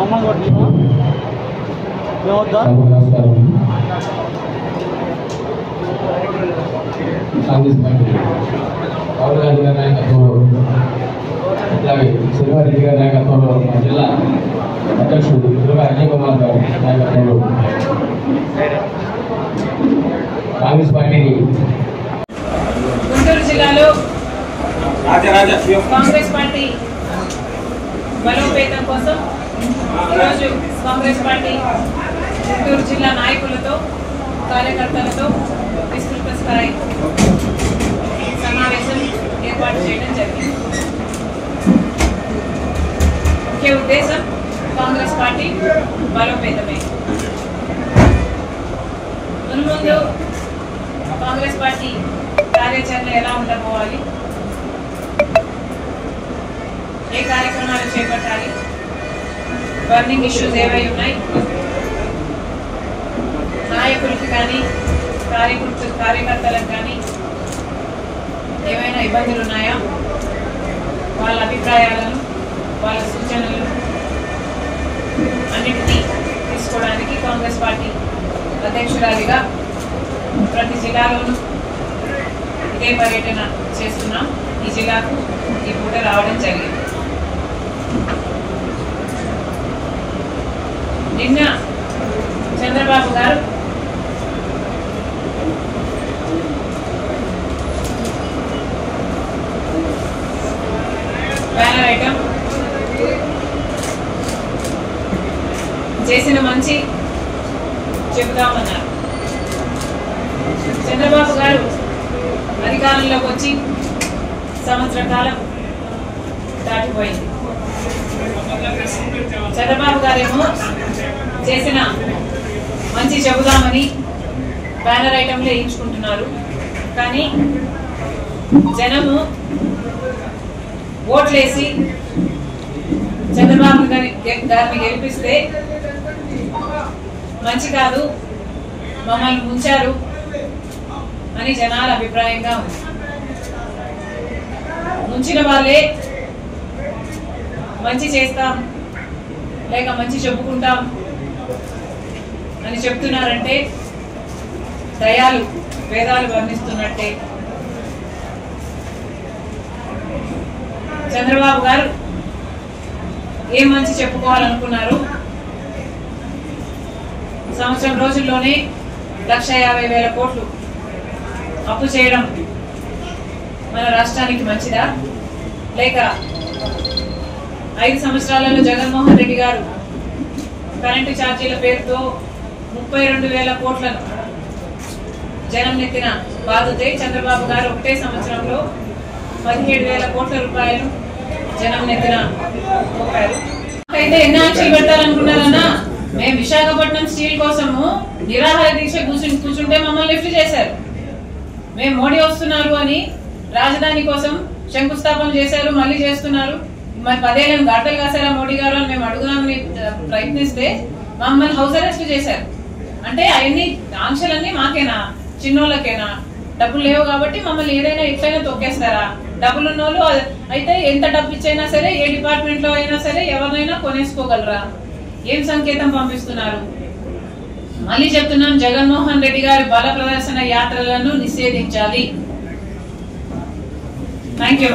మమ్మల్ని కొట్టినా కాంగ్రెస్ పార్టీ రాహుల్ గాంధీ గారి నాయకత్వంలో అలాగే శిల్వారెడ్డి గారి నాయకత్వంలో మా జిల్లా అధ్యక్షుడు దుర్గా అజయ్ కుమార్ గారి నాయకత్వంలో కాంగ్రెస్ పార్టీని గుంటూరు జిల్లాలో కాంగ్రెస్ పార్టీ బలోపేతం కోసం ఈరోజు కాంగ్రెస్ పార్టీ గుంటూరు జిల్లా నాయకులతో కార్యకర్తలతో విస్తృత స్థాయి సమావేశం ఏర్పాటు చేయడం జరిగింది. ముఖ్య ఉద్దేశం కాంగ్రెస్ పార్టీ బలోపేతమే. మున్ముందు కాంగ్రెస్ పార్టీ కార్యాచరణ ఎలా ఉండబోవాలి, ఏ కార్యక్రమాలు చేపట్టాలి, బర్నింగ్ ఇష్యూస్ ఏవై ఉన్నాయి, నాయకులకు కానీ కార్యకర్తలకు కానీ ఏమైనా ఇబ్బందులు ఉన్నాయా, వాళ్ళ అభిప్రాయాలను వాళ్ళ సూచనలను అన్నిటినీ తీసుకోవడానికి కాంగ్రెస్ పార్టీ అధ్యక్షురాలిగా ప్రతి జిల్లాలోనూ ఇదే పర్యటన చేస్తున్నాం. ఈ జిల్లాకు ఈ పూట రావడం జరిగింది. నిన్న చంద్రబాబు గారు బ్యానర్ ఐటమ్ చేసిన మంచి చెబుతామన్నారు. చంద్రబాబు గారు అధికారంలోకి వచ్చి సంవత్సర కాలం దాటిపోయింది. చంద్రబాబు గారేమో చేసిన మంచి చెబుదామని బ్యానర్ ఐటంలో వేయించుకుంటున్నారు. కానీ జనము ఓట్లేసి చంద్రబాబు గారిని గెలిపిస్తే మంచి కాదు, మమ్మల్ని ముంచారు అని జనాల అభిప్రాయంగా ఉంది. ముంచిన వాళ్ళే మంచి చేస్తాం లేక మంచి చెప్పుకుంటాం అని చెప్తున్నారంటే దయాలు వేదాలు వర్ణిస్తున్నట్టే. చంద్రబాబు గారు ఏం మంచి చెప్పుకోవాలనుకున్నారు? సంవత్సరం రోజుల్లోనే 1,50,000 కోట్లు అప్పు చేయడం మన రాష్ట్రానికి మంచిదా, లేక 5 సంవత్సరాలలో జగన్మోహన్ రెడ్డి గారు కరెంటు ఛార్జీల పేరుతో 32,000 కోట్లను జనం నెత్తిన బాధితే చంద్రబాబు గారు ఒకటే సంవత్సరంలో 17,000 కోట్ల రూపాయలు జనం నెత్తిన మోపారు. అయితే ఎన్ని ఆంక్షలు పెట్టాలనుకున్నారన్నా, మేము విశాఖపట్నం స్టీల్ కోసము నిరాహార దీక్ష కూర్చుంటే మమ్మల్ని లిఫ్ట్ చేశారు. మేము మోడీ వస్తున్నారు అని రాజధాని కోసం శంకుస్థాపన చేశారు, మళ్ళీ చేస్తున్నారు. మరి 10 ఏళ్ళని గంటలు కాసారా మోడీ గారు అని మేము అడుగుదామని ప్రయత్నిస్తే మమ్మల్ని హౌస్ అరెస్ట్ చేశారు. అంటే అవన్నీ ఆంక్షలన్నీ మాకేనా, చిన్నోళ్ళకేనా? డబ్బులు లేవు కాబట్టి మమ్మల్ని ఏదైనా ఎట్లయినా తొక్కేస్తారా? డబ్బులు ఉన్నోళ్ళు అయితే ఎంత డబ్బు ఇచ్చైనా సరే, ఏ డిపార్ట్మెంట్ లో అయినా సరే ఎవరినైనా కొనేసుకోగలరా? ఏం సంకేతం పంపిస్తున్నారు? మళ్ళీ చెప్తున్నాం, జగన్మోహన్ రెడ్డి గారి బల ప్రదర్శన యాత్రలను నిషేధించాలి. Thank you.